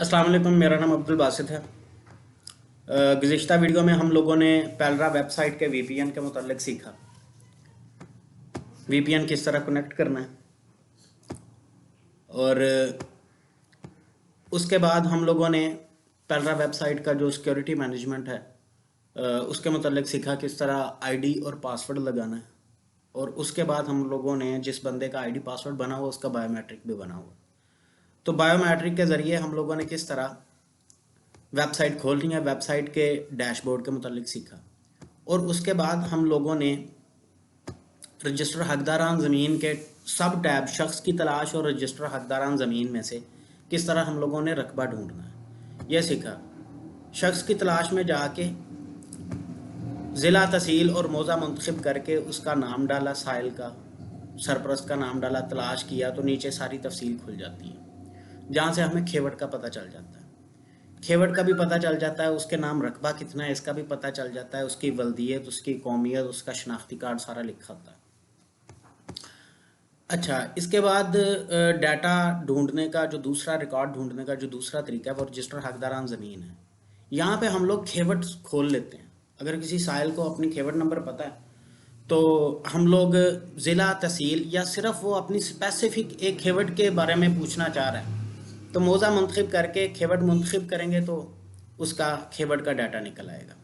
अस्सलाम वालेकुम, मेरा नाम अब्दुल बासित है। गुज़िश्ता वीडियो में हम लोगों ने पेल्रा वेबसाइट के वीपीएन के मुतालिक सीखा। वीपीएन किस तरह कनेक्ट करना है, और उसके बाद हम लोगों ने पेल्रा वेबसाइट का जो सिक्योरिटी मैनेजमेंट है उसके मुतालिक सीखा किस तरह आईडी और पासवर्ड लगाना है। और उसके बाद हम लोगों ने जिस बंदे का आईडी पासवर्ड बना हुआ उसका बायोमेट्रिक भी बना हुआ, तो बायोमेट्रिक के ज़रिए हम लोगों ने किस तरह वेबसाइट खोलनी है, वेबसाइट के डैशबोर्ड के मुतालिक सीखा। और उसके बाद हम लोगों ने रजिस्टर हकदारान ज़मीन के सब टैब शख्स की तलाश और रजिस्टर हकदारान ज़मीन में से किस तरह हम लोगों ने रकबा ढूंढना है यह सीखा। शख्स की तलाश में जाके ज़िला, तहसील और मौज़ा मुंतखब करके उसका नाम डाला, साइल का, सरपरस्त का नाम डाला, तलाश किया तो नीचे सारी तफसील खुल जाती है, जहाँ से हमें खेवट का पता चल जाता है। खेवट का भी पता चल जाता है, उसके नाम रकबा कितना है इसका भी पता चल जाता है, उसकी वल्दियत, उसकी कौमियत, उसका शनाख्ती कार्ड सारा लिखा होता है। अच्छा, इसके बाद डाटा ढूंढने का जो दूसरा, रिकॉर्ड ढूंढने का जो दूसरा तरीका है वो रजिस्टर हकदारान ज़मीन है। यहाँ पे हम लोग खेवट खोल लेते हैं। अगर किसी साइल को अपनी खेवट नंबर पता है तो हम लोग ज़िला, तहसील, या सिर्फ वो अपनी स्पेसिफिक एक खेवट के बारे में पूछना चाह रहा है तो मौज़ा मुंतखब करके खेवट मुंतखब करेंगे तो उसका खेवट का डाटा निकल आएगा।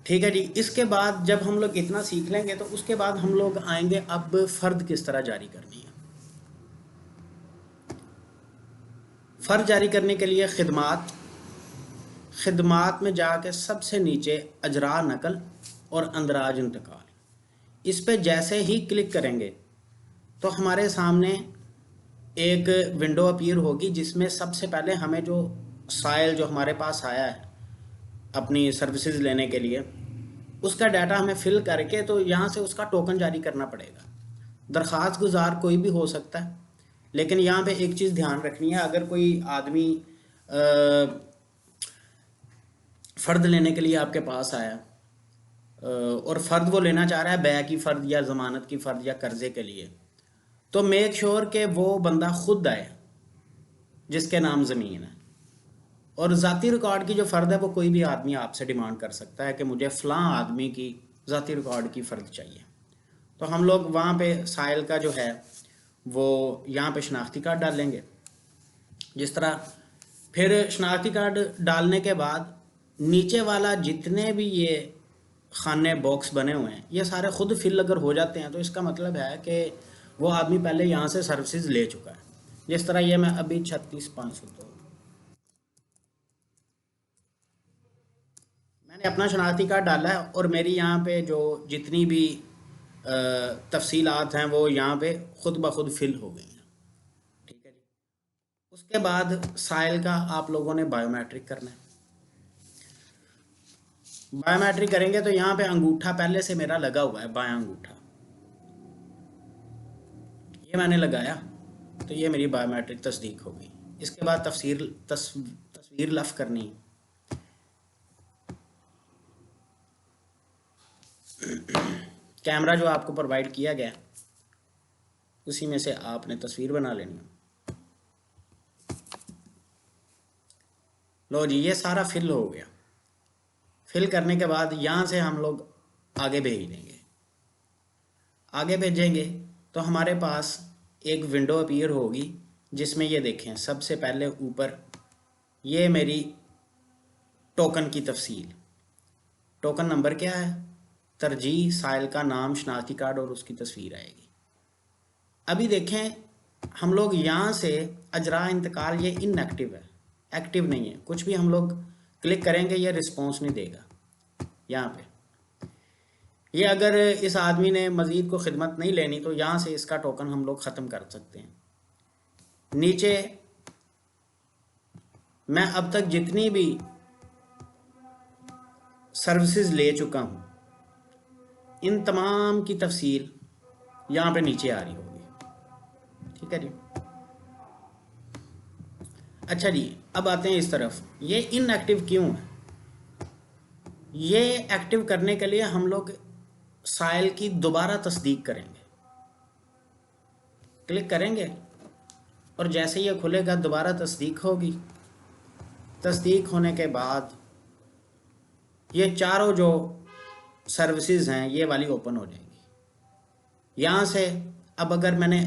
ठीक है जी। इसके बाद जब हम लोग इतना सीख लेंगे तो उसके बाद हम लोग आएंगे अब फ़र्द किस तरह जारी करनी है। फ़र्द जारी करने के लिए खिदमात में जाके सबसे नीचे अजरा नकल और अंदराज इंतकाल, इस पे जैसे ही क्लिक करेंगे तो हमारे सामने एक विंडो अपीयर होगी जिसमें सबसे पहले हमें जो साइल जो हमारे पास आया है अपनी सर्विसेज लेने के लिए उसका डाटा हमें फिल करके तो यहाँ से उसका टोकन जारी करना पड़ेगा। दरख्वास्त गुजार कोई भी हो सकता है, लेकिन यहाँ पे एक चीज़ ध्यान रखनी है, अगर कोई आदमी फ़र्द लेने के लिए आपके पास आया और फ़र्द वो लेना चाह रहा है बै की फ़र्द या ज़मानत की फ़र्द या कर्ज़े के लिए, तो मेक श्योर कि वो बंदा खुद आए जिसके नाम ज़मीन है। और ज़ाती रिकॉर्ड की जो फ़र्द है वो कोई भी आदमी आपसे डिमांड कर सकता है कि मुझे फ़लाँ आदमी की ज़ाती रिकॉर्ड की फ़र्द चाहिए। तो हम लोग वहाँ पे साइल का जो है वो यहाँ पे शनाख्ती कार्ड डालेंगे जिस तरह। फिर शनाख्ती कार्ड डालने के बाद नीचे वाला जितने भी ये खाने बॉक्स बने हुए हैं ये सारे खुद फिल अगर हो जाते हैं तो इसका मतलब है कि वो आदमी पहले यहाँ से सर्विसेज ले चुका है। जिस तरह ये मैं अभी 36,500 तो मैंने अपना शनाख्ती कार्ड डाला है और मेरी यहाँ पे जो जितनी भी तफसीलात हैं वो यहाँ पे खुद ब खुद फिल हो गई हैं। ठीक है जी। उसके बाद साइल का आप लोगों ने बायोमेट्रिक करना है। बायोमेट्रिक करेंगे तो यहाँ पे अंगूठा पहले से मेरा लगा हुआ है, बायां अंगूठा ये मैंने लगाया तो ये मेरी बायोमेट्रिक तस्दीक हो गई। इसके बाद तस्वीर लफ करनी है। कैमरा जो आपको प्रोवाइड किया गया उसी में से आपने तस्वीर बना लेनी है। लो जी, ये सारा फिल हो गया। फिल करने के बाद यहाँ से हम लोग आगे भेज देंगे। आगे भेजेंगे तो हमारे पास एक विंडो अपीयर होगी जिसमें ये देखें सबसे पहले ऊपर ये मेरी टोकन की तफसील, टोकन नंबर क्या है, तरजीह, साइल का नाम, शनाख्ती कार्ड और उसकी तस्वीर आएगी। अभी देखें हम लोग यहाँ से अजरा इंतकाल ये इनएक्टिव है, एक्टिव नहीं है। कुछ भी हम लोग क्लिक करेंगे ये रिस्पॉन्स नहीं देगा। यहाँ पे ये अगर इस आदमी ने मज़ीद को खिदमत नहीं लेनी तो यहाँ से इसका टोकन हम लोग ख़त्म कर सकते हैं। नीचे मैं अब तक जितनी भी सर्विसेज ले चुका हूँ इन तमाम की तफसील यहाँ पे नीचे आ रही होगी। ठीक है जी। अच्छा जी, अब आते हैं इस तरफ। ये इनएक्टिव क्यों है? ये एक्टिव करने के लिए हम लोग साइल की दोबारा तस्दीक करेंगे। क्लिक करेंगे और जैसे ये खुलेगा दोबारा तस्दीक होगी। तस्दीक होने के बाद ये चारों जो सर्विसेज हैं ये वाली ओपन हो जाएंगी। यहाँ से अब अगर मैंने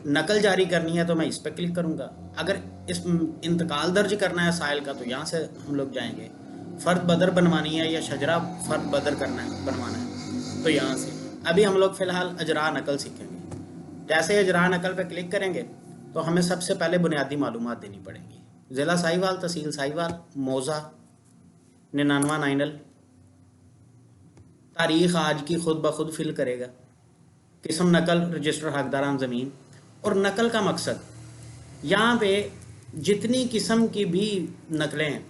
नकल जारी करनी है तो मैं इस पर क्लिक करूँगा। अगर इस इंतकाल दर्ज करना है साइल का तो यहाँ से हम लोग जाएंगे। फ़र्द बदर बनवानी है या शजरा फ़र्द बदर करना है बनवाना है तो यहाँ से। अभी हम लोग फ़िलहाल अजरा नकल सीखेंगे। जैसे अजरा नकल पे क्लिक करेंगे तो हमें सबसे पहले बुनियादी मालूमात देनी पड़ेंगी। ज़िला साहिवाल, तहसील साहिवाल, मौज़ा 99 नाइनल, तारीख़ आज की खुद ब खुद फिल करेगा, किस्म नकल, रजिस्टर हकदारान ज़मीन। और नकल का मकसद यहाँ पे जितनी किस्म की भी नकलें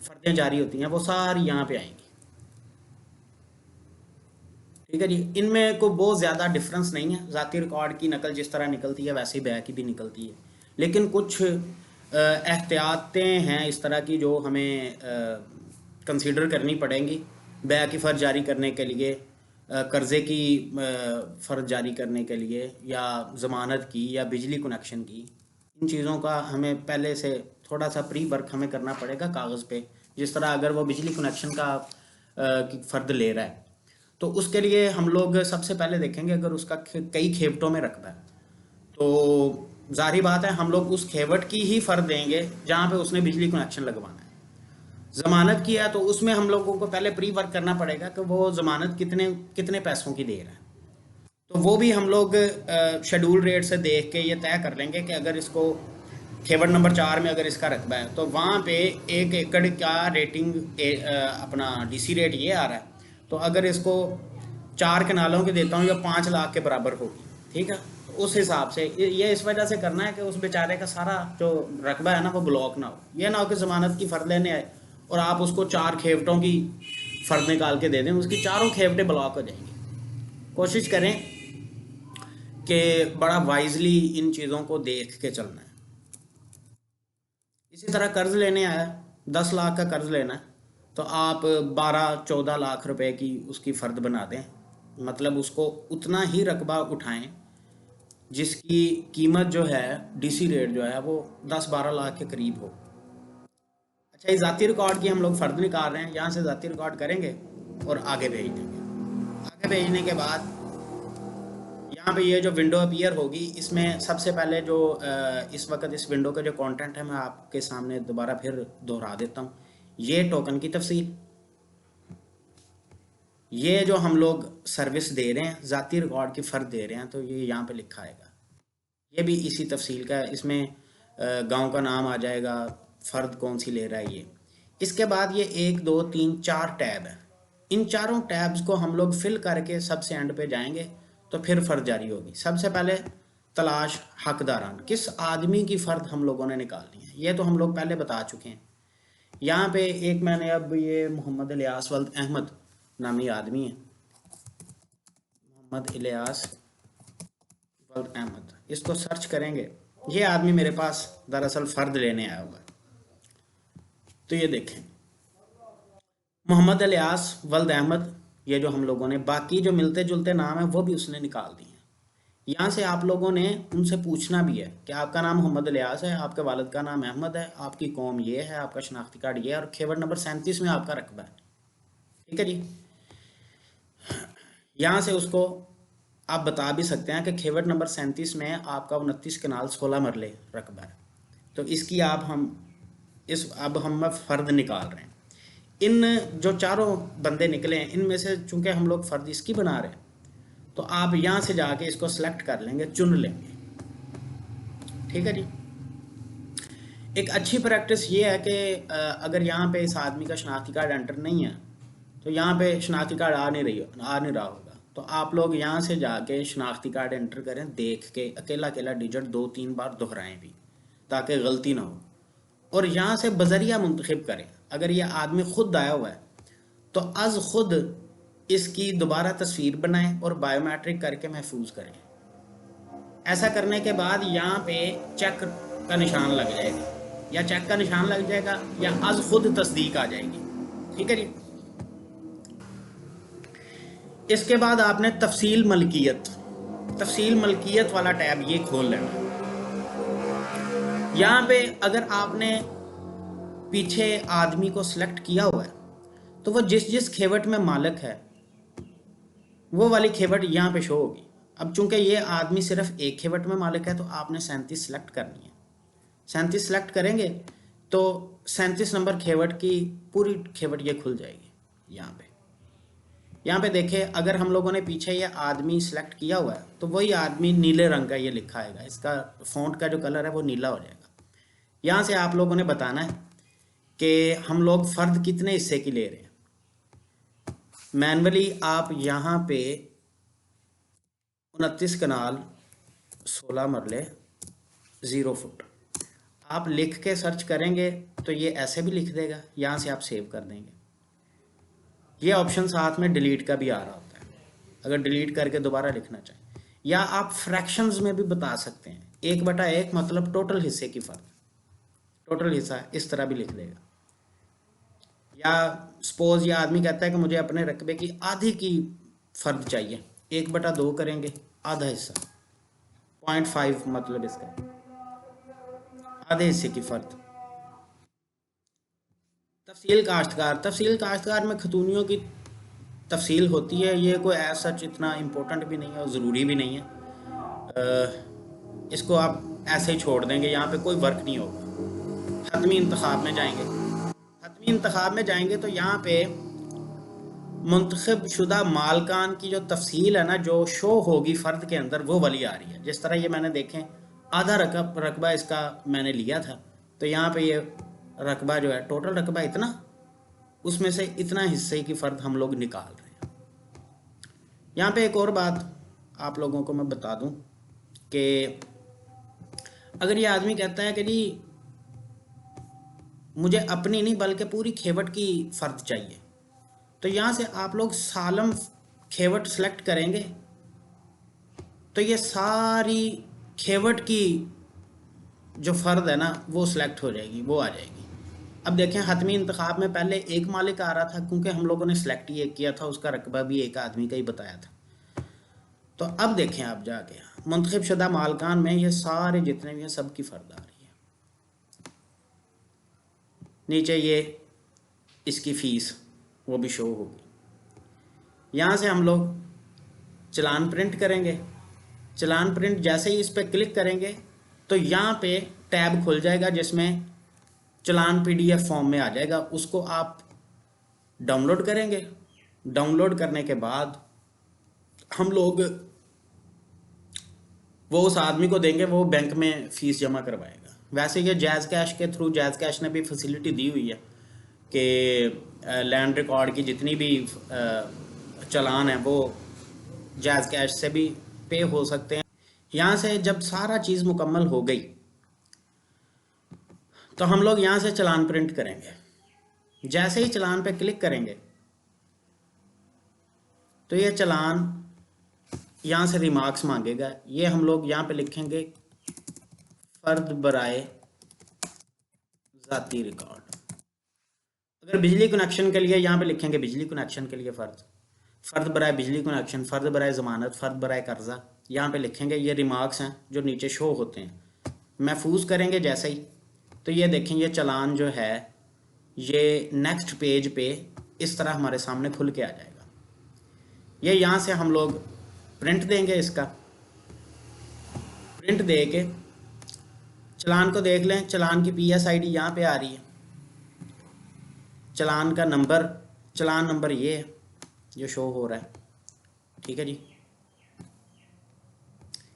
फ़र्दें जारी होती हैं वो सारी यहाँ पे आएंगी। ठीक है जी। इनमें कोई बहुत ज़्यादा डिफरेंस नहीं है। ज़ाती रिकॉर्ड की नकल जिस तरह निकलती है वैसे ही बैक की भी निकलती है, लेकिन कुछ एहतियातें हैं इस तरह की जो हमें कंसीडर करनी पड़ेंगी। बैक की फ़र्ज जारी करने के लिए, कर्ज़े की फ़र्ज जारी करने के लिए, या ज़मानत की, या बिजली कनेक्शन की, इन चीज़ों का हमें पहले से थोड़ा सा प्री वर्क हमें करना पड़ेगा कागज़ पे। जिस तरह अगर वो बिजली कनेक्शन का फ़र्द ले रहा है तो उसके लिए हम लोग सबसे पहले देखेंगे अगर उसका कई खेवटों में रकबा है तो जाहिर बात है हम लोग उस खेवट की ही फ़र्द देंगे जहाँ पे उसने बिजली कनेक्शन लगवाना है। ज़मानत की है तो उसमें हम लोगों को पहले प्री वर्क करना पड़ेगा कि वो ज़मानत कितने कितने पैसों की दे रहा है। तो वो भी हम लोग शेड्यूल रेट से देख के ये तय कर लेंगे कि अगर इसको खेवट नंबर 4 में अगर इसका रकबा है तो वहाँ पे 1 एकड़ का रेटिंग अपना डीसी रेट ये आ रहा है। तो अगर इसको 4 कनालों के देता हूँ या 5 लाख के बराबर होगी, ठीक है, तो उस हिसाब से ये इस वजह से करना है कि उस बेचारे का सारा जो रकबा है ना वो ब्लॉक ना हो। ये ना हो कि ज़मानत की फ़र्द लेने आए और आप उसको 4 खेवटों की फ़र्द निकाल के दे दें, उसकी चारों खेवटें ब्लॉक हो जाएंगी। कोशिश करें कि बड़ा वाइजली इन चीज़ों को देख के चलना है। इसी तरह कर्ज लेने आया, 10 लाख का कर्ज लेना है तो आप 12-14 लाख रुपए की उसकी फ़र्द बना दें। मतलब उसको उतना ही रकबा उठाएं जिसकी कीमत जो है डीसी रेट जो है वो 10-12 लाख के करीब हो। अच्छा, ये ज़ाती रिकॉर्ड की हम लोग फ़र्द निकाल रहे हैं। यहाँ से ज़ाती रिकॉर्ड करेंगे और आगे भेज देंगे। आगे भेजने के बाद यहाँ पे ये जो विंडो अपीयर होगी इसमें सबसे पहले जो इस वक्त इस विंडो का जो कंटेंट है मैं आपके सामने दोबारा फिर दोहरा देता हूँ। ये टोकन की तफसील, ये जो हम लोग सर्विस दे रहे हैं, ज़ाती रिकॉर्ड की फ़र्द दे रहे हैं, तो ये यहाँ पे लिखा आएगा। ये भी इसी तफसील का है। इसमें गांव का नाम आ जाएगा, फ़र्द कौन सी ले रहा है ये। इसके बाद ये 1 2 3 4 टैब है। इन चारों टैब्स को हम लोग फिल करके सबसे एंड पे जाएंगे तो फिर फ़र्द जारी होगी। सबसे पहले तलाश हकदारान, किस आदमी की फ़र्द हम लोगों ने निकालनी है, ये तो हम लोग पहले बता चुके हैं। यहाँ पे एक मैंने अब ये मोहम्मद इलियास वल्द अहमद नामी आदमी है, मोहम्मद इलियास वल्द अहमद, इसको सर्च करेंगे। ये आदमी मेरे पास दरअसल फ़र्द लेने आया हुआ है। तो ये देखें मोहम्मद इलियास वल्द अहमद, ये जो हम लोगों ने बाकी जो मिलते जुलते नाम है वो भी उसने निकाल दिए हैं। यहाँ से आप लोगों ने उनसे पूछना भी है कि आपका नाम मोहम्मद इलियास है, आपके वालिद का नाम अहमद है, आपकी कौम ये है, आपका शनाख्ती कार्ड ये है और खेवट नंबर 37 में आपका रकबा है। ठीक है जी। यहाँ से उसको आप बता भी सकते हैं कि खेवट नंबर 37 में आपका 29 कनाल 16 मरले रकबा है। तो इसकी आप अब हम फ़र्द निकाल रहे हैं। इन जो चारों बंदे निकले हैं इनमें से चूंकि हम लोग फ़र्द इसकी बना रहे हैं तो आप यहाँ से जाके इसको सेलेक्ट कर लेंगे, चुन लेंगे। ठीक है जी। एक अच्छी प्रैक्टिस ये है कि अगर यहाँ पे इस आदमी का शनाख्ती कार्ड एंटर नहीं है तो यहाँ पे शनाख्ती कार्ड आ नहीं रहा होगा, तो आप लोग यहाँ से जाके शनाख्ती कार्ड एंटर करें, देख के अकेला अकेला डिजिट 2-3 बार दोहराएं भी ताकि गलती ना हो, और यहाँ से बजरिया मुंतखब करें। अगर ये आदमी खुद आया हुआ है तो अज खुद इसकी दोबारा तस्वीर बनाएं और बायोमेट्रिक करके महफूज करें। ऐसा करने के बाद यहाँ पे चेक का निशान लग जाएगा, या चेक का निशान लग जाएगा या अज खुद तस्दीक आ जाएगी। ठीक है जी। इसके बाद आपने तफसील मलकियत वाला टैब ये खोल लेना। यहाँ पे अगर आपने पीछे आदमी को सिलेक्ट किया हुआ है तो वो जिस जिस खेवट में मालिक है वो वाली खेवट यहाँ पे शो होगी। अब चूंकि ये आदमी सिर्फ एक खेवट में मालिक है तो आपने 37 सेलेक्ट करनी है। 37 सेलेक्ट करेंगे तो 37 नंबर खेवट की पूरी खेवट ये खुल जाएगी। यहाँ पे देखिए, अगर हम लोगों ने पीछे ये आदमी सिलेक्ट किया हुआ है तो वही आदमी नीले रंग का ये लिखा आएगा, इसका फ़ॉन्ट का जो कलर है वो नीला हो जाएगा। यहाँ से आप लोगों ने बताना है कि हम लोग फ़र्द कितने हिस्से की ले रहे हैं। मैनुअली आप यहाँ पे 29 कनाल 16 मरले 0 फुट आप लिख के सर्च करेंगे तो ये ऐसे भी लिख देगा। यहाँ से आप सेव कर देंगे। ये ऑप्शन साथ में डिलीट का भी आ रहा होता है, अगर डिलीट करके दोबारा लिखना चाहें। या आप फ्रैक्शंस में भी बता सकते हैं, 1/1 मतलब टोटल हिस्से की फ़र्द, टोटल हिस्सा इस तरह भी लिख देगा। या सपोज ये आदमी कहता है कि मुझे अपने रकबे की आधी की फ़र्द चाहिए, 1/2 करेंगे, आधा हिस्सा 0.5 मतलब इसका आधे हिस्से की फ़र्द। तफसील काश्तकार में खतूनियों की तफसील होती है, ये कोई ऐसा सच इतना इम्पोर्टेंट भी नहीं है और ज़रूरी भी नहीं है। इसको आप ऐसे ही छोड़ देंगे, यहाँ पे कोई वर्क नहीं होगा। हतमी इंतखाब में जाएंगे, हतमी इंतखाब में जाएंगे तो यहाँ पे मुंतखब शुदा मालकान की जो तफसील है ना, जो शो होगी फ़र्द के अंदर, वो वाली आ रही है। जिस तरह ये मैंने देखें आधा रकबा इसका मैंने लिया था, तो यहाँ पे ये रकबा जो है टोटल रकबा इतना, उसमें से इतना हिस्से की फ़र्द हम लोग निकाल रहे हैं। यहाँ पे एक और बात आप लोगों को मैं बता दूं कि अगर ये आदमी कहता है कि जी मुझे अपनी नहीं बल्कि पूरी खेवट की फ़र्द चाहिए, तो यहाँ से आप लोग सालम खेवट सेलेक्ट करेंगे तो ये सारी खेवट की जो फ़र्द है ना वो सिलेक्ट हो जाएगी, वो आ जाएगी। अब देखें, हतमी इंतखाब में पहले एक मालिक आ रहा था क्योंकि हम लोगों ने सेलेक्ट ये किया था, उसका रकबा भी एक आदमी का ही बताया था। तो अब देखें आप जाके मुंतखब शुदा मालकान में ये सारे जितने भी हैं सब की फ़र्द आ रही है। नीचे ये इसकी फ़ीस वो भी शो होगी। यहाँ से हम लोग चलान प्रिंट करेंगे। चलान प्रिंट जैसे ही इस पर क्लिक करेंगे तो यहाँ पे टैब खुल जाएगा जिसमें चलान PDF फॉर्म में आ जाएगा। उसको आप डाउनलोड करेंगे। डाउनलोड करने के बाद हम लोग वो उस आदमी को देंगे, वो बैंक में फ़ीस जमा करवाएगा। वैसे ये जैज़ कैश के थ्रू, जैज़ कैश ने भी फैसिलिटी दी हुई है कि लैंड रिकॉर्ड की जितनी भी चलान है वो जैज़ कैश से भी पे हो सकते हैं। यहाँ से जब सारा चीज़ मुकम्मल हो गई तो हम लोग यहाँ से चलान प्रिंट करेंगे। जैसे ही चलान पे क्लिक करेंगे तो ये चलान यहाँ से रिमार्क्स मांगेगा। ये हम लोग यहाँ पे लिखेंगे फ़र्द बराए ज़ाती रिकॉर्ड। अगर बिजली कनेक्शन के लिए यहाँ पे लिखेंगे बिजली कनेक्शन के लिए फ़र्द, फ़र्द बराए बिजली कनेक्शन, फ़र्द बराए ज़मानत, फ़र्द बराए कर्ज़ा, यहाँ पे लिखेंगे। ये रिमार्क्स हैं जो नीचे शो होते हैं। महफूज करेंगे जैसे ही तो ये देखें ये चलान जो है ये नेक्स्ट पेज पे इस तरह हमारे सामने खुल के आ जाएगा। ये यहाँ से हम लोग प्रिंट देंगे। इसका प्रिंट दे के चलान को देख लें। चलान की PSID यहाँ पे आ रही है। चलान का नंबर, चलान नंबर ये है जो शो हो रहा है। ठीक है जी,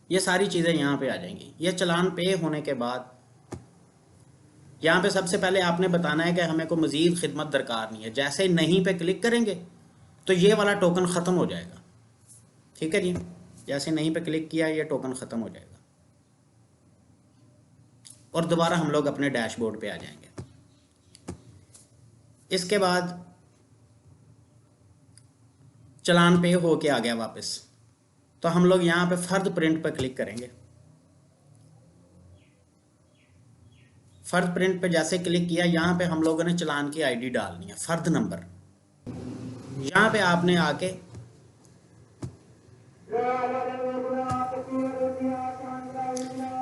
ये सारी चीज़ें यहाँ पे आ जाएंगी। ये चलान पे होने के बाद यहाँ पे सबसे पहले आपने बताना है कि हमें को मज़ीद खिदमत दरकार नहीं है। जैसे ही नहीं पे क्लिक करेंगे तो ये वाला टोकन ख़त्म हो जाएगा। ठीक है जी, जैसे नहीं पे क्लिक किया ये टोकन ख़त्म हो जाएगा और दोबारा हम लोग अपने डैशबोर्ड पे आ जाएंगे। इसके बाद चलान पे हो के आ गया वापस, तो हम लोग यहाँ पे फ़र्द प्रिंट पर क्लिक करेंगे। फ़र्द प्रिंट पे जैसे क्लिक किया, यहाँ पे हम लोगों ने चलान की ID डालनी है, फ़र्द नंबर। यहाँ पे आपने आके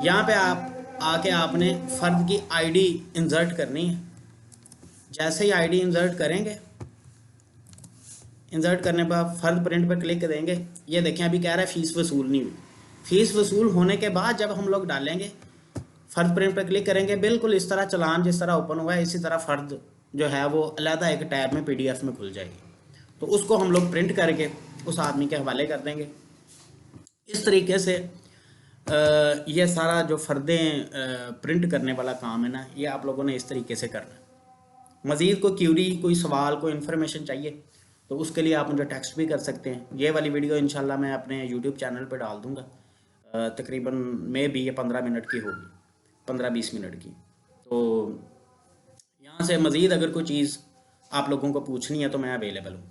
यहाँ पे आके आपने फ़र्द की आईडी इंसर्ट करनी है। जैसे ही आईडी इंसर्ट करेंगे, इंसर्ट करने पर फ़र्द प्रिंट पर क्लिक देंगे, ये देखें अभी कह रहा है फ़ीस वसूल नहीं हुई। फ़ीस वसूल होने के बाद जब हम लोग डालेंगे, फ़र्द प्रिंट पर क्लिक करेंगे, बिल्कुल इस तरह चालान जिस तरह ओपन हुआ है इसी तरह फ़र्द जो है वो अलहदा एक टैब में PDF में खुल जाएगी। तो उसको हम लोग प्रिंट करके उस आदमी के हवाले कर देंगे। इस तरीके से ये सारा जो फ़र्दें प्रिंट करने वाला काम है ना, ये आप लोगों ने इस तरीके से करना है। मज़ीद कोई क्यूरी, कोई सवाल, कोई इन्फॉर्मेशन चाहिए तो उसके लिए आप मुझे टेक्स्ट भी कर सकते हैं। ये वाली वीडियो इंशाल्लाह मैं अपने यूट्यूब चैनल पर डाल दूँगा। तकरीबन में भी ये 15 मिनट की होगी, 15-20 मिनट की। तो यहाँ से मज़ीद अगर कोई चीज़ आप लोगों को पूछनी है तो मैं अवेलेबल हूँ।